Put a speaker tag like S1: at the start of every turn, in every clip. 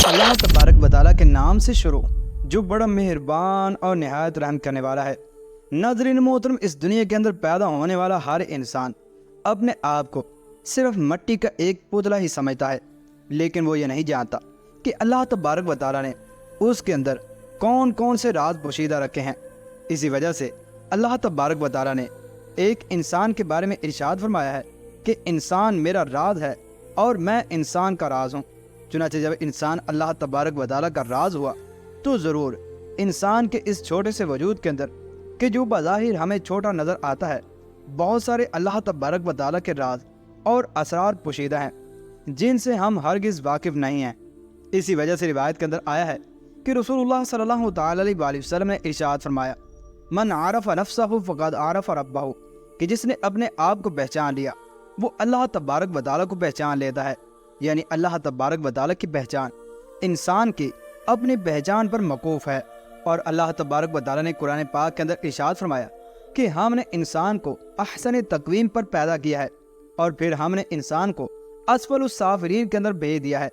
S1: अल्लाह तबारक व तआला के नाम से शुरू जो बड़ा मेहरबान और नहायत रहम करने वाला है। नाज़रीन मोहतरम, इस दुनिया के अंदर पैदा होने वाला हर इंसान अपने आप को सिर्फ मिट्टी का एक पुतला ही समझता है, लेकिन वो ये नहीं जानता कि अल्लाह तबारक व तआला ने उसके अंदर कौन कौन से राज पोशीदा रखे हैं। इसी वजह से अल्लाह तबारक व तआला ने एक इंसान के बारे में इरशाद फरमाया है कि इंसान मेरा राज है और मैं इंसान का राज हूँ। चुनांचे जब इंसान अल्लाह तबारक व तआला का राज हुआ तो ज़रूर इंसान के इस छोटे से वजूद के अंदर कि जो बज़ाहिर हमें छोटा नज़र आता है, बहुत सारे अल्लाह तबारक व तआला के राज और असरार पोशीदा हैं जिनसे हम हरगिज़ वाकिफ़ नहीं हैं। इसी वजह से रिवायत के अंदर आया है कि रसूलुल्लाह सल्लल्लाहु तआला अलैहि वसल्लम ने इरशाद फरमाया, मन आरफ़ नफ़्सहु फ़क़द आरफ़ रब्बहु, कि जिसने अपने आप को पहचान लिया वो अल्लाह तबारक व तआला को पहचान लेता है। यानी अल्लाह तबारक व तआला की पहचान इंसान की अपनी पहचान पर मौकूफ़ है। और अल्लाह तबारक व तआला ने कुरान पाक के अंदर इरशाद फरमाया कि हमने इंसान को अहसन तक़वीम पर पैदा किया है और फिर हमने इंसान को अस्फलुस साफ़िरीन के अंदर भेज दिया है।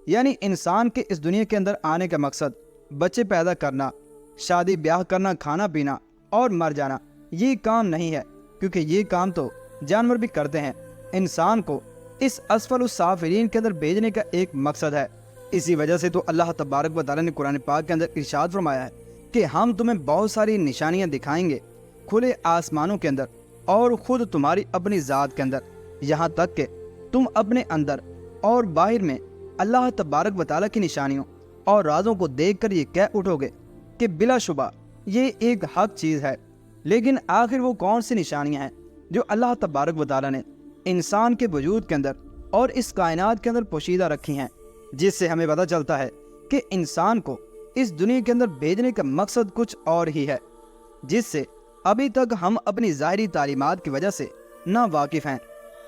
S1: यानी इंसान के इस दुनिया के अंदर आने का मकसद बच्चे पैदा करना, शादी ब्याह करना, खाना पीना और मर जाना ये काम नहीं है, क्योंकि ये काम तो जानवर भी करते हैं। इंसान को इस अस्फलुस साफ़िरीन के अंदर भेजने का एक मकसद है। इसी वजह से तो अल्लाह तबारक व तआला ने कुरान पाक के अंदर इरशाद फरमाया है कि हम तुम्हें बहुत सारी निशानियां दिखाएंगे खुले आसमानों के अंदर और ख़ुद तुम्हारी अपनी ज़ात के अंदर, यहाँ तक कि तुम अपने अंदर और बाहर में अल्लाह तबारक व तआला की निशानियों और राज़ों को देख कर ये कह उठोगे कि बिलाशुबा ये एक हक चीज़ है। लेकिन आखिर वो कौन सी निशानियाँ हैं जो अल्लाह तबारक व तआला ने इंसान के वजूद के अंदर और इस कायनात के अंदर पोशीदा रखी हैं, जिससे हमें पता चलता है कि इंसान को इस दुनिया के अंदर भेजने का मकसद कुछ और ही है, जिससे अभी तक हम अपनी ज़ाहिरी तालीमात की वजह से ना वाकिफ़ हैं।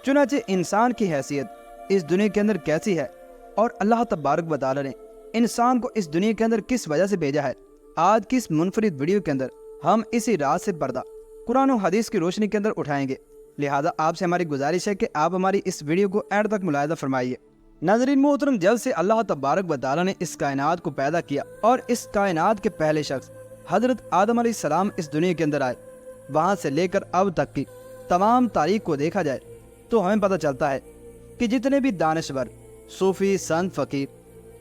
S1: चुनांचे इंसान की हैसियत इस दुनिया के अंदर कैसी है और अल्लाह तबारक व तआला ने इंसान को इस दुनिया के अंदर किस वजह से भेजा है, आज की इस मुनफरिद वीडियो के अंदर हम इसी राज से पर्दा कुरान और हदीस की रोशनी के अंदर उठाएंगे। लिहाजा आपसे हमारी गुजारिश है कि आप हमारी इस वीडियो को एंड तक मुलाहिज़ा फरमाइए। नाज़रीन मोहतरम, जब से अल्लाह तबारक व तआला ने इस कायनात को पैदा किया और इस कायनात के पहले शख्स हज़रत आदम अलैहिस्सलाम इस दुनिया के अंदर आए, वहाँ से लेकर अब तक की तमाम तारीख को देखा जाए तो हमें पता चलता है कि जितने भी दानश्वर, सूफ़ी, संत, फ़कीर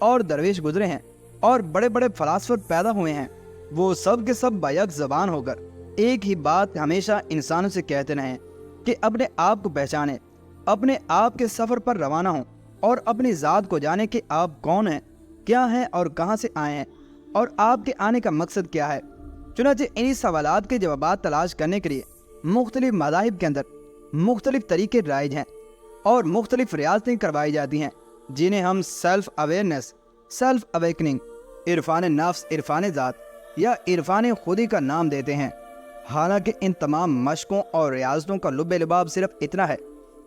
S1: और दरवेश गुजरे हैं और बड़े बड़े फ़लासफ़र पैदा हुए हैं, वो सब के सब बायक ज़बान होकर एक ही बात हमेशा इंसानों से कहते रहे कि अपने आप को पहचानें, अपने आप के सफ़र पर रवाना हों और अपनी ज़ात को जाने कि आप कौन हैं, क्या हैं और कहां से आए हैं और आपके आने का मकसद क्या है। चुनांचे इन्हीं सवालात के जवाबात तलाश करने के लिए मुख्तलिफ मज़ाहिब के अंदर मुख्तलिफ तरीके राइज हैं और मुख्तलिफ रियासतें करवाई जाती हैं, जिन्हें हम self awareness, self awakening, Irfan नफ्स, इरफान ज़ात या इरफान खुदी का नाम देते हैं। हालांकि इन तमाम मशकों और रियाजतों का लुब्बे लुबाब सिर्फ इतना है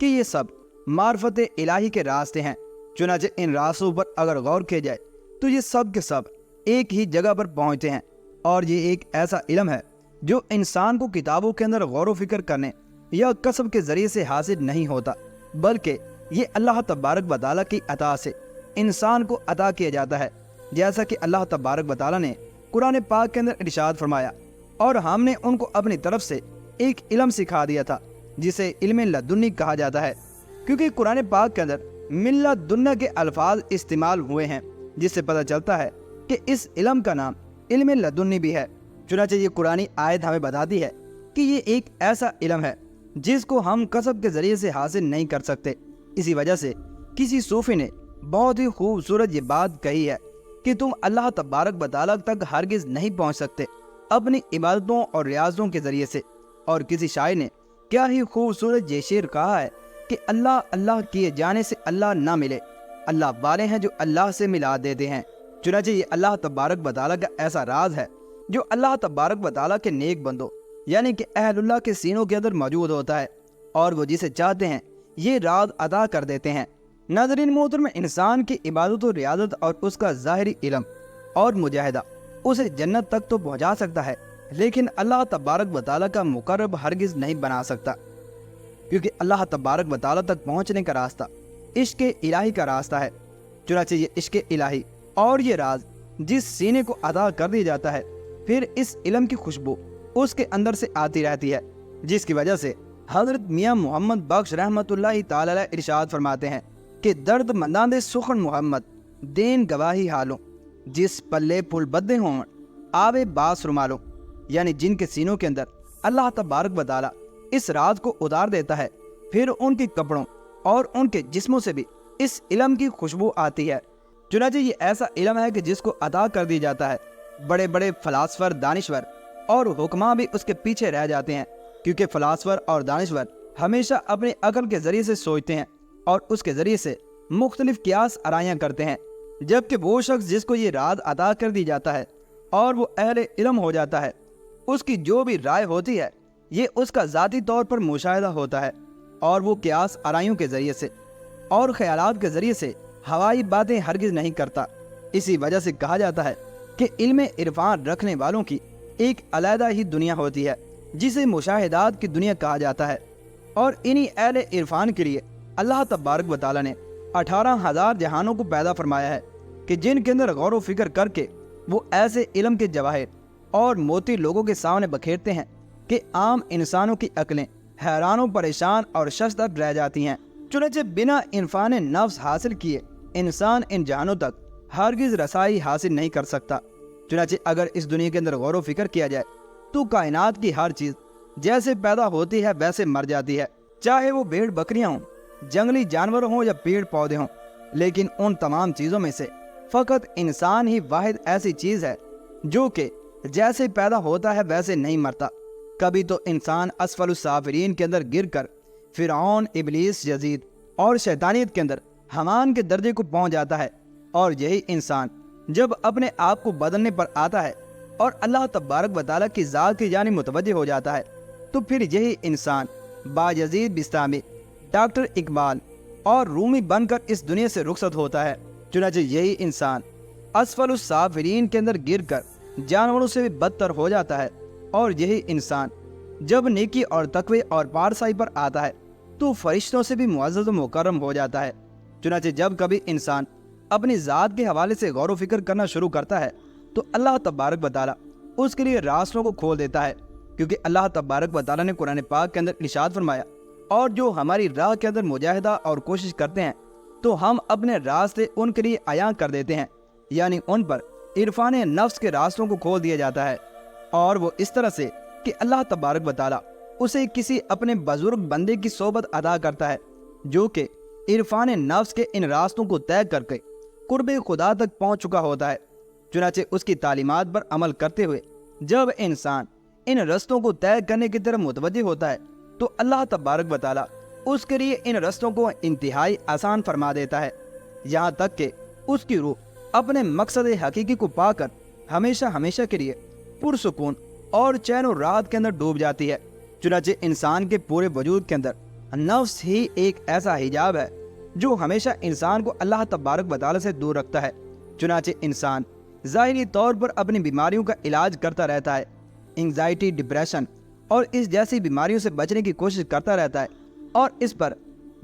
S1: कि ये सब मार्फत इलाही के रास्ते हैं। चुनांचे इन रास्तों पर अगर गौर किया जाए तो ये सब के सब एक ही जगह पर पहुँचते हैं और ये एक ऐसा इल्म है जो इंसान को किताबों के अंदर गौर व फिक्र करने या कसब के ज़रिए से हासिल नहीं होता, बल्कि ये अल्लाह तबारक व तआला की अता से इंसान को अता किया जाता है। जैसा कि अल्लाह तबारक व तआला ने कुरान पाक के अंदर इरशाद फरमाया, और हमने उनको अपनी तरफ से एक इल्म सिखा दिया था जिसे इल्म लदुन्नी कहा जाता है, क्योंकि कुरान पाक के अंदर मिन लदुन्ना के अल्फाज इस्तेमाल हुए हैं, जिससे पता चलता है कि इस इल्म का नाम इल्म लदुन्नी भी है। चुनांचे ये कुरानी आयत हमें बताती है कि ये एक ऐसा इल्म है जिसको हम कसब के ज़रिए से हासिल नहीं कर सकते। इसी वजह से किसी सूफ़ी ने बहुत ही खूबसूरत ये बात कही है कि तुम अल्लाह तबारक व तआला तक हरगिज़ नहीं पहुँच सकते अपनी इबादतों और रियाजों के ज़रिए से। और किसी शायर ने क्या ही खूबसूरत ये शेर कहा है कि अल्लाह अल्लाह किए जाने से अल्लाह ना मिले, अल्लाह वाले हैं जो अल्लाह से मिला देते हैं। चुनांचे ये अल्लाह तबारक व तआला का ऐसा राज है जो अल्लाह तबारक व तआला के नेक बंदों यानी कि अहलुल्लाह के सीनों के अंदर मौजूद होता है और वो जिसे चाहते हैं ये राज अदा कर देते हैं। नाज़रीन मोहतरम, इंसान की इबादत और रियादत और उसका ज़ाहिरी इल्म और मुजाहिदा उसे जन्नत तक तो पहुँचा सकता है, लेकिन अल्लाह तबारक व तआला का मुकर्रब हरगिज़ नहीं बना सकता, क्योंकि अल्लाह तबारक व तआला तक पहुँचने का रास्ता इश्क़ इलाही का रास्ता है। चुनांचे ये इश्क़ इलाही اور یہ راز جس سینے کو عطا کر دیا جاتا ہے، پھر اس علم کی خوشبو اس کے اندر سے آتی رہتی ہے، جس کی وجہ سے حضرت میاں محمد بخش رحمت اللہ تعالی علیہ ارشاد فرماتے ہیں کہ درد منداں دے سخن محمد دین گواہی حالوں، جس پلے پھول بدے ہوں آوے باس رومالوں، یعنی جن کے سینوں کے اندر اللہ تبارک و تعالی اس راز کو اتار دیتا ہے، پھر ان کے کپڑوں اور ان کے جسموں سے بھی اس علم کی خوشبو آتی ہے۔ چنانچہ یہ ایسا علم ہے کہ جس کو عطا کر دی جاتا ہے، بڑے بڑے فلاسفر، دانشور اور حکماں بھی اس کے پیچھے رہ جاتے ہیں، کیونکہ فلاسفر اور دانشور ہمیشہ اپنے عقل کے ذریعے سے سوچتے ہیں اور اس کے ذریعے سے مختلف قیاس آرائیاں کرتے ہیں، جبکہ وہ شخص جس کو یہ راز عطا کر دی جاتا ہے اور وہ اہل علم ہو جاتا ہے، اس کی جو بھی رائے ہوتی ہے یہ اس کا ذاتی طور پر مشاہدہ ہوتا ہے، اور وہ قیاس آرائیوں کے ذریعے سے اور خیالات کے ذریعے سے ہوائی باتیں ہرگز نہیں کرتا۔ اسی وجہ سے کہا جاتا ہے کہ علم عرفان رکھنے والوں کی ایک علیحدہ ہی دنیا ہوتی ہے، جسے مشاہدات کی دنیا کہا جاتا ہے، اور انہی اہل عرفان کے لیے اللہ تبارک و تعالیٰ نے 18,000 جہانوں کو پیدا فرمایا ہے کہ جن کے اندر غور و فکر کر کے وہ ایسے علم کے جواہر اور موتی لوگوں کے سامنے بکھیرتے ہیں کہ عام انسانوں کی عقلیں حیران و پریشان اور ششدر رہ جاتی ہیں۔ چنانچہ بنا عرفان نفس حاصل کیے انسان ان جہانوں تک ہرگز رسائی حاصل نہیں کر سکتا۔ چنانچہ اگر اس دنیا کے اندر غور و فکر کیا جائے تو کائنات کی ہر چیز جیسے پیدا ہوتی ہے ویسے مر جاتی ہے، چاہے وہ بھیڑ بکریاں ہوں، جنگلی جانور ہوں یا پیڑ پودے ہوں، لیکن ان تمام چیزوں میں سے فقط انسان ہی واحد ایسی چیز ہے جو کہ جیسے پیدا ہوتا ہے ویسے نہیں مرتا۔ کبھی تو انسان اسفل السافلین کے اندر گر کر فرعون، ابلیس، یزید اور شیطانیت کے اندر حمان کے درجے کو پہنچ جاتا ہے، اور یہی انسان جب اپنے آپ کو بدلنے پر آتا ہے اور اللہ تبارک و تعالیٰ کی ذات کی جانب متوجہ ہو جاتا ہے، تو پھر یہی انسان باجزید بستامی، ڈاکٹر اقبال اور رومی بن کر اس دنیا سے رخصت ہوتا ہے۔ چنانچہ یہی انسان اسفل السافلین کے اندر گر کر جانوروں سے بھی بدتر ہو جاتا ہے، اور یہی انسان جب نیکی اور تقوی اور پارسائی پر آتا ہے تو فرشتوں سے بھی معزز و مکرم ہو جاتا ہے۔ چنانچہ جب کبھی انسان اپنی ذات کے حوالے سے غور و فکر کرنا شروع کرتا ہے تو اللہ تبارک و تعالیٰ اس کے لیے راستوں کو کھول دیتا ہے، کیونکہ اللہ تبارک و تعالیٰ نے قرآن پاک کے اندر ارشاد فرمایا، اور جو ہماری راہ کے اندر مجاہدہ اور کوشش کرتے ہیں تو ہم اپنے راستے ان کے لیے عیاں کر دیتے ہیں، یعنی ان پر عرفان نفس کے راستوں کو کھول دیا جاتا ہے، اور وہ اس طرح سے کہ اللہ تبارک و تعالیٰ اسے کسی اپنے بزرگ بندے کی صحبت عطا کرتا ہے جو کہ عرفان نفس کے ان راستوں کو طے کر کے قرب خدا تک پہنچ چکا ہوتا ہے۔ چنانچہ اس کی تعلیمات پر عمل کرتے ہوئے جب انسان ان رستوں کو طے کرنے کی طرف متوجہ ہوتا ہے تو اللہ تبارک و تعالیٰ اس کے لیے ان رستوں کو انتہائی آسان فرما دیتا ہے، یہاں تک کہ اس کی روح اپنے مقصد حقیقی کو پا کر ہمیشہ ہمیشہ کے لیے پرسکون اور چین و راحت کے اندر ڈوب جاتی ہے۔ چنانچہ انسان کے پورے وجود کے اندر نفس ہی ایک ایسا حجاب ہے جو ہمیشہ انسان کو اللہ تبارک و تعالیٰ سے دور رکھتا ہے۔ چنانچہ انسان ظاہری طور پر اپنی بیماریوں کا علاج کرتا رہتا ہے، انگزائٹی، ڈپریشن اور اس جیسی بیماریوں سے بچنے کی کوشش کرتا رہتا ہے، اور اس پر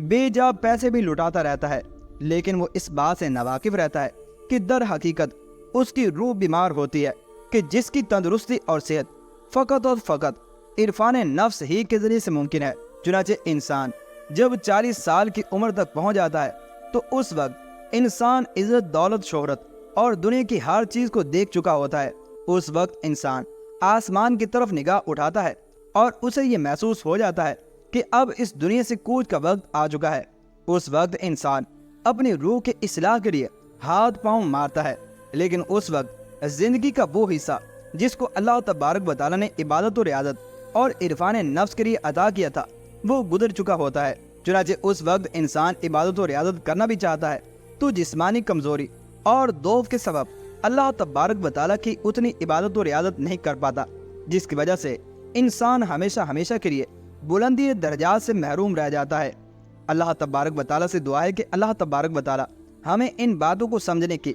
S1: بے جا پیسے بھی لٹاتا رہتا ہے، لیکن وہ اس بات سے ناواقف رہتا ہے کہ در حقیقت اس کی روح بیمار ہوتی ہے، کہ جس کی تندرستی اور صحت فقط اور فقط عرفان نفس ہی کے ذریعے سے ممکن ہے۔ چنانچہ انسان جب 40 سال کی عمر تک پہنچ جاتا ہے تو اس وقت انسان عزت، دولت، شہرت اور دنیا کی ہر چیز کو دیکھ چکا ہوتا ہے۔ اس وقت انسان آسمان کی طرف نگاہ اٹھاتا ہے اور اسے یہ محسوس ہو جاتا ہے کہ اب اس دنیا سے کوچ کا وقت آ چکا ہے۔ اس وقت انسان اپنی روح کے اصلاح کے لیے ہاتھ پاؤں مارتا ہے، لیکن اس وقت زندگی کا وہ حصہ جس کو اللہ تبارک و تعالیٰ نے عبادت و ریاضت اور عرفان نفس کے لیے عطا کیا تھا وہ گزر چکا ہوتا ہے۔ چنانچہ اس وقت انسان عبادت و ریاضت کرنا بھی چاہتا ہے تو جسمانی کمزوری اور دوف کے سبب اللہ تبارک و تعالیٰ کی اتنی عبادت و ریاضت نہیں کر پاتا، جس کی وجہ سے انسان ہمیشہ ہمیشہ کے لیے بلندی درجات سے محروم رہ جاتا ہے۔ اللہ تبارک و تعالیٰ سے دعا ہے کہ اللہ تبارک و تعالیٰ ہمیں ان باتوں کو سمجھنے کی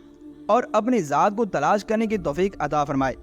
S1: اور اپنی ذات کو تلاش کرنے کی توفیق عطا فرمائے۔